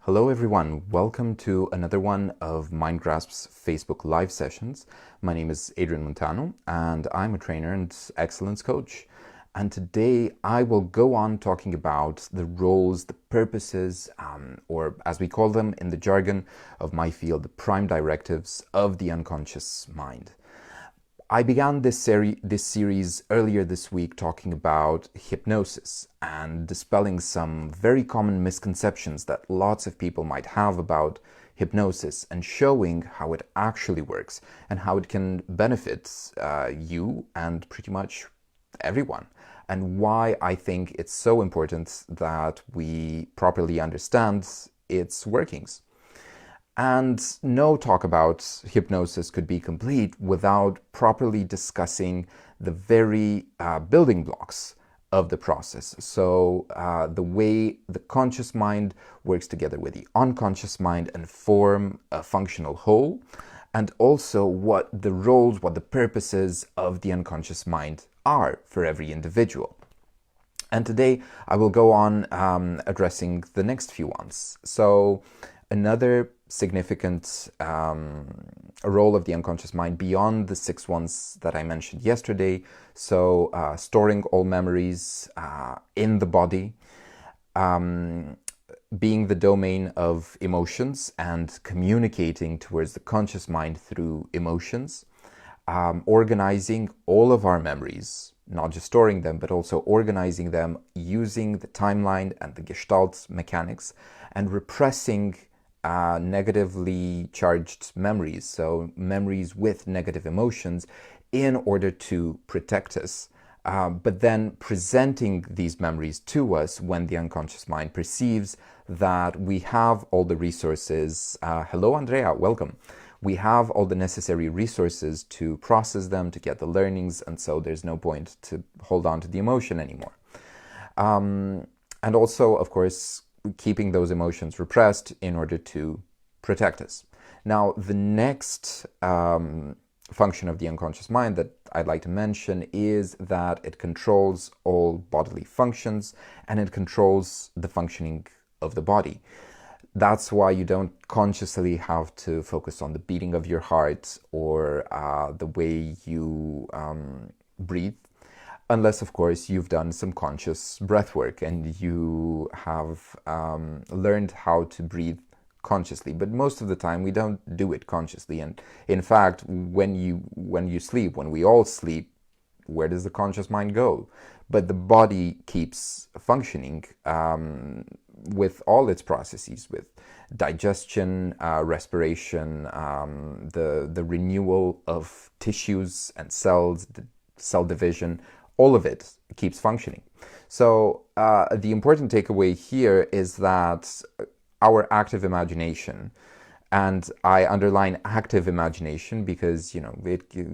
Hello everyone, welcome to another one of MindGrasp's Facebook Live sessions. My name is Adrian Montano and I'm a trainer and excellence coach. And today I will go on talking about the roles, the purposes, or as we call them in the jargon of my field, the prime directives of the unconscious mind. I began this series earlier this week talking about hypnosis and dispelling some very common misconceptions that lots of people might have about hypnosis and showing how it actually works and how it can benefit you and pretty much everyone, and why I think it's so important that we properly understand its workings. And no talk about hypnosis could be complete without properly discussing the very building blocks of the process. So the way the conscious mind works together with the unconscious mind and form a functional whole, and also what the roles, what the purposes of the unconscious mind are for every individual. And today I will go on addressing the next few ones. So another significant role of the unconscious mind beyond the 6 ones that I mentioned yesterday. So storing all memories in the body, being the domain of emotions and communicating towards the conscious mind through emotions, organizing all of our memories, not just storing them, but also organizing them using the timeline and the Gestalt mechanics, and repressing negatively charged memories, so memories with negative emotions, in order to protect us. But then presenting these memories to us when the unconscious mind perceives that we have all the resources. Hello, Andrea, welcome. We have all the necessary resources to process them, to get the learnings, and so there's no point to hold on to the emotion anymore. And also, of course, keeping those emotions repressed in order to protect us. Now, the next function of the unconscious mind that I'd like to mention is that it controls all bodily functions and it controls the functioning of the body. That's why you don't consciously have to focus on the beating of your heart or the way you breathe, unless, of course, you've done some conscious breath work and you have learned how to breathe consciously. But most of the time, we don't do it consciously. And in fact, when you sleep, when we all sleep, where does the conscious mind go? But the body keeps functioning with all its processes, with digestion, respiration, the renewal of tissues and cells, the cell division, all of it keeps functioning. So the important takeaway here is that our active imagination, and I underline active imagination because,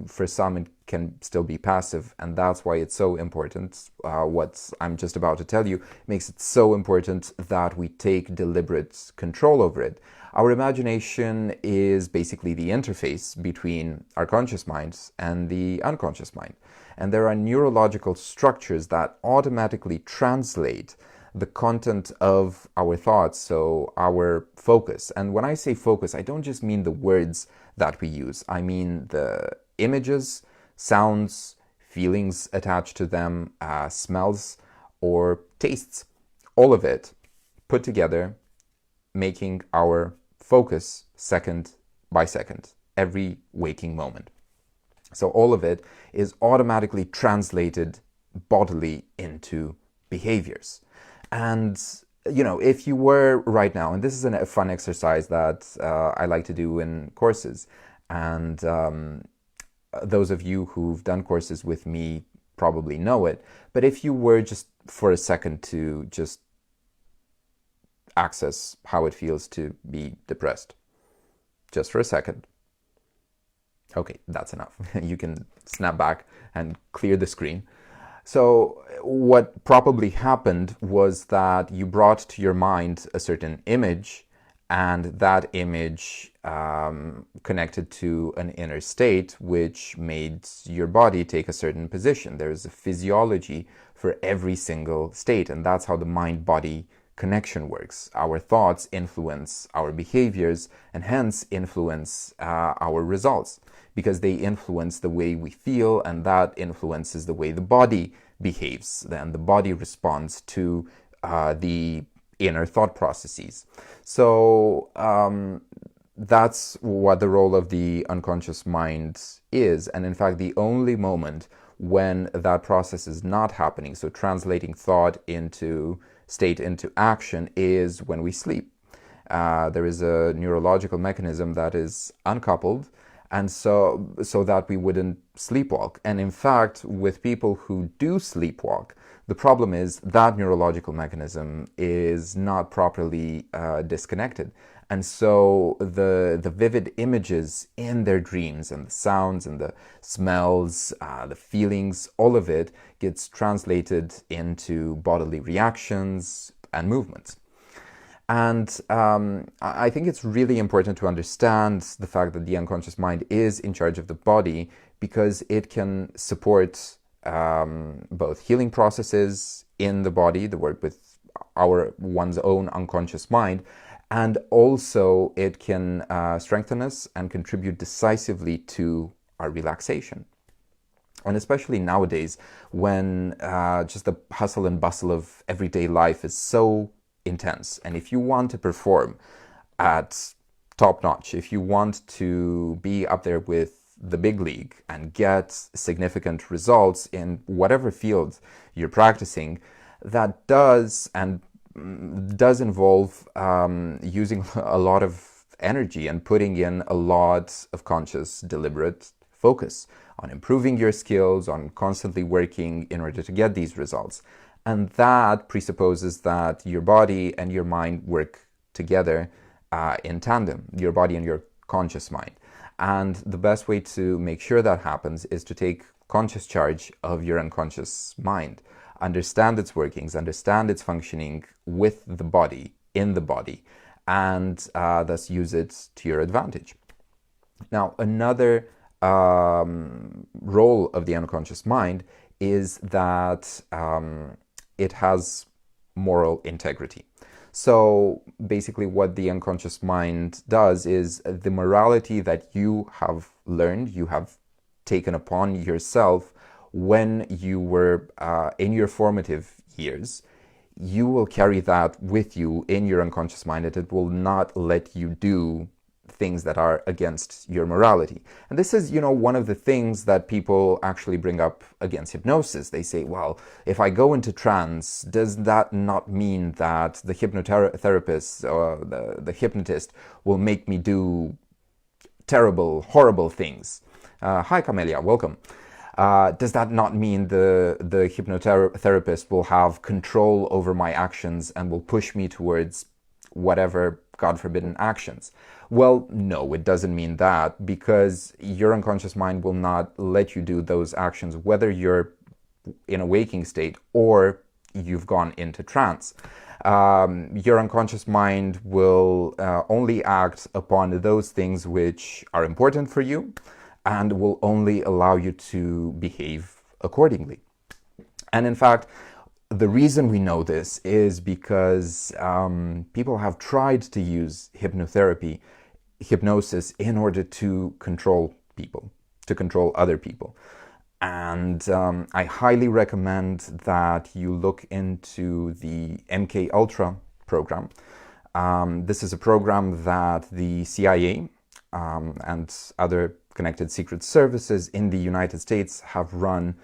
for some it can still be passive, and that's why it's so important. What I'm just about to tell you makes it so important that we take deliberate control over it. Our imagination is basically the interface between our conscious minds and the unconscious mind. And there are neurological structures that automatically translate the content of our thoughts, so our focus. And when I say focus, I don't just mean the words that we use. I mean the images, sounds, feelings attached to them, smells or tastes. All of it put together, making our focus second by second, every waking moment. So all of it is automatically translated bodily into behaviors. And, if you were right now, and this is a fun exercise that I like to do in courses, and those of you who've done courses with me probably know it, but if you were just for a second to just access how it feels to be depressed, just for a second. Okay, that's enough. You can snap back and clear the screen. So what probably happened was that you brought to your mind a certain image, and that image connected to an inner state which made your body take a certain position. There is a physiology for every single state, and that's how the mind-body connection works. Our thoughts influence our behaviors and hence influence our results, because they influence the way we feel, and that influences the way the body behaves. Then the body responds to the inner thought processes. So that's what the role of the unconscious mind is. And in fact, the only moment when that process is not happening, so translating thought into state into action, is when we sleep. There is a neurological mechanism that is uncoupled, and so that we wouldn't sleepwalk. And in fact, with people who do sleepwalk, the problem is that neurological mechanism is not properly disconnected. And so the vivid images in their dreams, and the sounds and the smells, the feelings, all of it gets translated into bodily reactions and movements. And I think it's really important to understand the fact that the unconscious mind is in charge of the body, because it can support both healing processes in the body, the work with one's own unconscious mind, and also it can strengthen us and contribute decisively to our relaxation. And especially nowadays, when just the hustle and bustle of everyday life is so intense. And if you want to perform at top notch, if you want to be up there with the big league and get significant results in whatever field you're practicing, that does involve using a lot of energy and putting in a lot of conscious, deliberate focus on improving your skills, on constantly working in order to get these results. And that presupposes that your body and your mind work together in tandem, your body and your conscious mind. And the best way to make sure that happens is to take conscious charge of your unconscious mind, understand its workings, understand its functioning with the body, in the body, and thus use it to your advantage. Now, another role of the unconscious mind is that it has moral integrity. So basically what the unconscious mind does is the morality that you have learned, you have taken upon yourself when you were in your formative years, you will carry that with you in your unconscious mind, and it will not let you do things that are against your morality. And this is, one of the things that people actually bring up against hypnosis. They say, well, if I go into trance, does that not mean that the hypnotherapist or the hypnotist will make me do terrible, horrible things? Hi, Camelia, welcome. Does that not mean the hypnotherapist will have control over my actions and will push me towards whatever God forbidden actions? Well, no, it doesn't mean that, because your unconscious mind will not let you do those actions, whether you're in a waking state or you've gone into trance. Your unconscious mind will only act upon those things which are important for you, and will only allow you to behave accordingly. And in fact, the reason we know this is because people have tried to use hypnosis in order to control people, to control other people. And I highly recommend that you look into the MK Ultra program. This is a program that the CIA and other connected secret services in the United States have run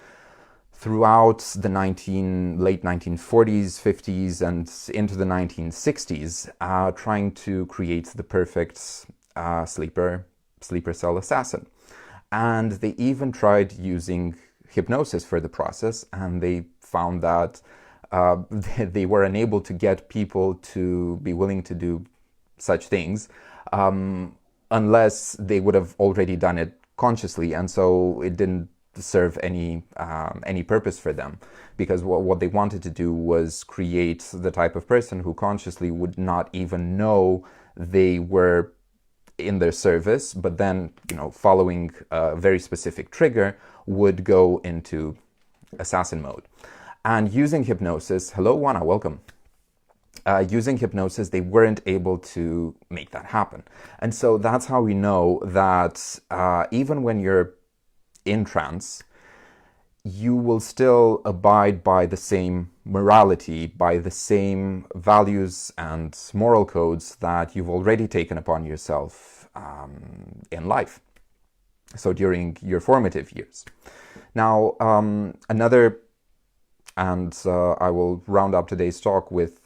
throughout the late 1940s, 50s, and into the 1960s, trying to create the perfect sleeper cell assassin. And they even tried using hypnosis for the process, and they found that they were unable to get people to be willing to do such things unless they would have already done it consciously, and so it didn't serve any purpose for them, because what they wanted to do was create the type of person who consciously would not even know they were in their service, but then, following a very specific trigger, would go into assassin mode. And using hypnosis, hello Juana, welcome. using hypnosis, they weren't able to make that happen. And so that's how we know that even when you're in trance, you will still abide by the same morality, by the same values and moral codes that you've already taken upon yourself in life. So during your formative years. Now, I will round up today's talk with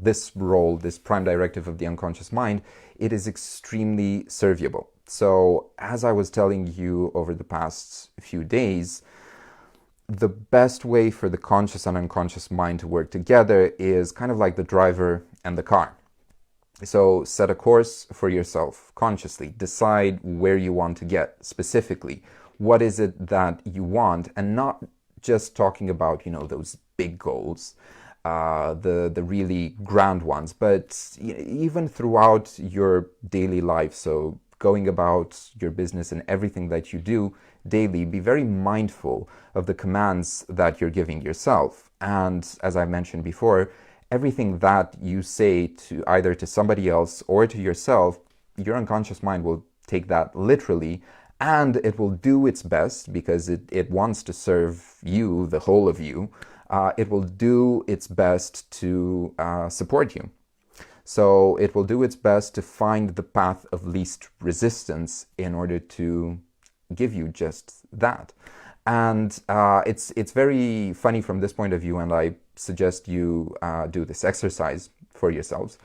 this role, this prime directive of the unconscious mind. It is extremely serviable. So as I was telling you over the past few days, the best way for the conscious and unconscious mind to work together is kind of like the driver and the car. So set a course for yourself consciously. Decide where you want to get specifically. What is it that you want? And not just talking about, those big goals, the really grand ones, but even throughout your daily life. So going about your business and everything that you do daily, be very mindful of the commands that you're giving yourself. And as I mentioned before, everything that you say to either to somebody else or to yourself, your unconscious mind will take that literally, and it will do its best because it wants to serve you, the whole of you. It will do its best to support you. So it will do its best to find the path of least resistance in order to give you just that. And it's very funny from this point of view, and I suggest you do this exercise for yourselves.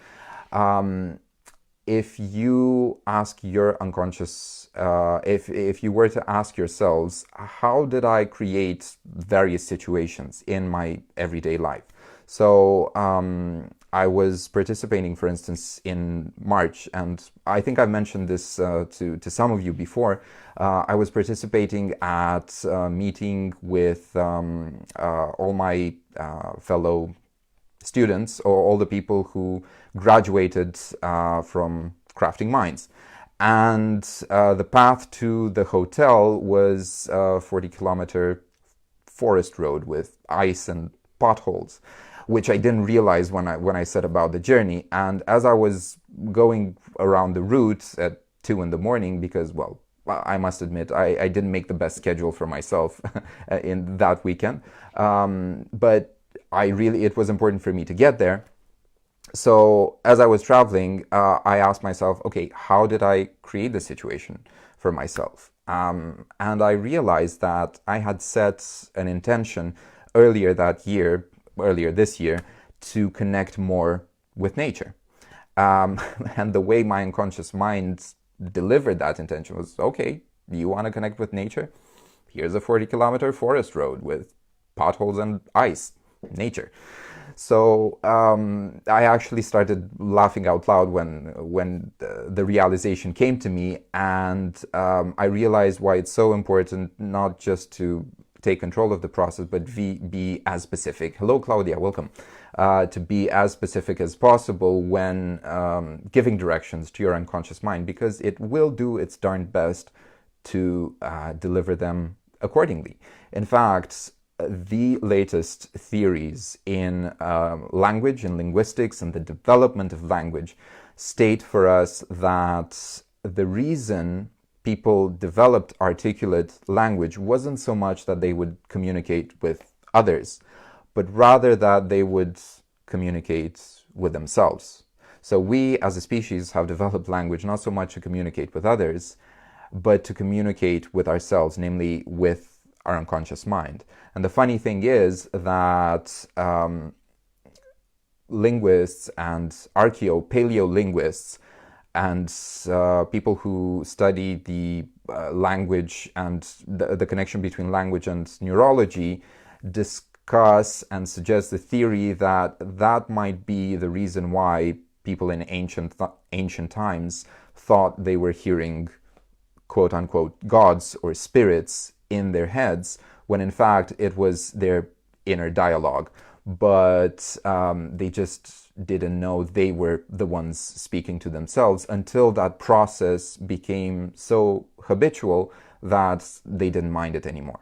If you ask your unconscious, if you were to ask yourselves, how did I create various situations in my everyday life? So I was participating, for instance, in March, and I think I've mentioned this to some of you before. I was participating at a meeting with all my fellow students, or all the people who graduated from Crafting Minds. And the path to the hotel was a 40-kilometer forest road with ice and potholes, which I didn't realize when I set about the journey. And as I was going around the route at 2 a.m, because, well, I must admit, I didn't make the best schedule for myself in that weekend. But it was important for me to get there. So as I was traveling, I asked myself, okay, how did I create the situation for myself? And I realized that I had set an intention earlier this year, to connect more with nature. And the way my unconscious mind delivered that intention was, okay, you want to connect with nature? Here's a 40-kilometer forest road with potholes and ice. Nature. So I actually started laughing out loud when the realization came to me, and I realized why it's so important not just to take control of the process, but be as specific. Hello, Claudia, welcome. To be as specific as possible when giving directions to your unconscious mind, because it will do its darn best to deliver them accordingly. In fact, the latest theories in language and linguistics and the development of language state for us that the reason people developed articulate language wasn't so much that they would communicate with others, but rather that they would communicate with themselves. So we as a species have developed language not so much to communicate with others, but to communicate with ourselves, namely with our unconscious mind. And the funny thing is that linguists and paleolinguists and people who study the language and the connection between language and neurology discuss and suggest the theory that might be the reason why people in ancient times thought they were hearing quote-unquote gods or spirits in their heads, when in fact it was their inner dialogue. But they just didn't know they were the ones speaking to themselves until that process became so habitual that they didn't mind it anymore.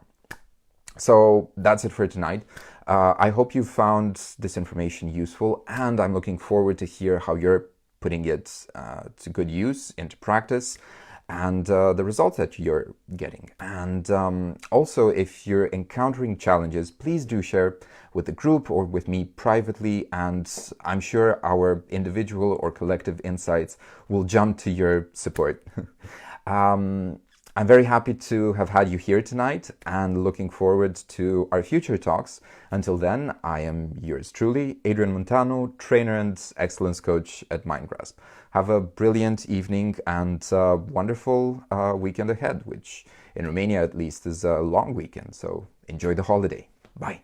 So that's it for tonight. I hope you found this information useful, and I'm looking forward to hear how you're putting it to good use, into practice, and the results that you're getting. And also, if you're encountering challenges, please do share with the group or with me privately, and I'm sure our individual or collective insights will jump to your support. I'm very happy to have had you here tonight and looking forward to our future talks. Until then, I am yours truly, Adrian Montano, trainer and excellence coach at Mindgrasp. Have a brilliant evening and a wonderful weekend ahead, which in Romania at least is a long weekend, so enjoy the holiday. Bye.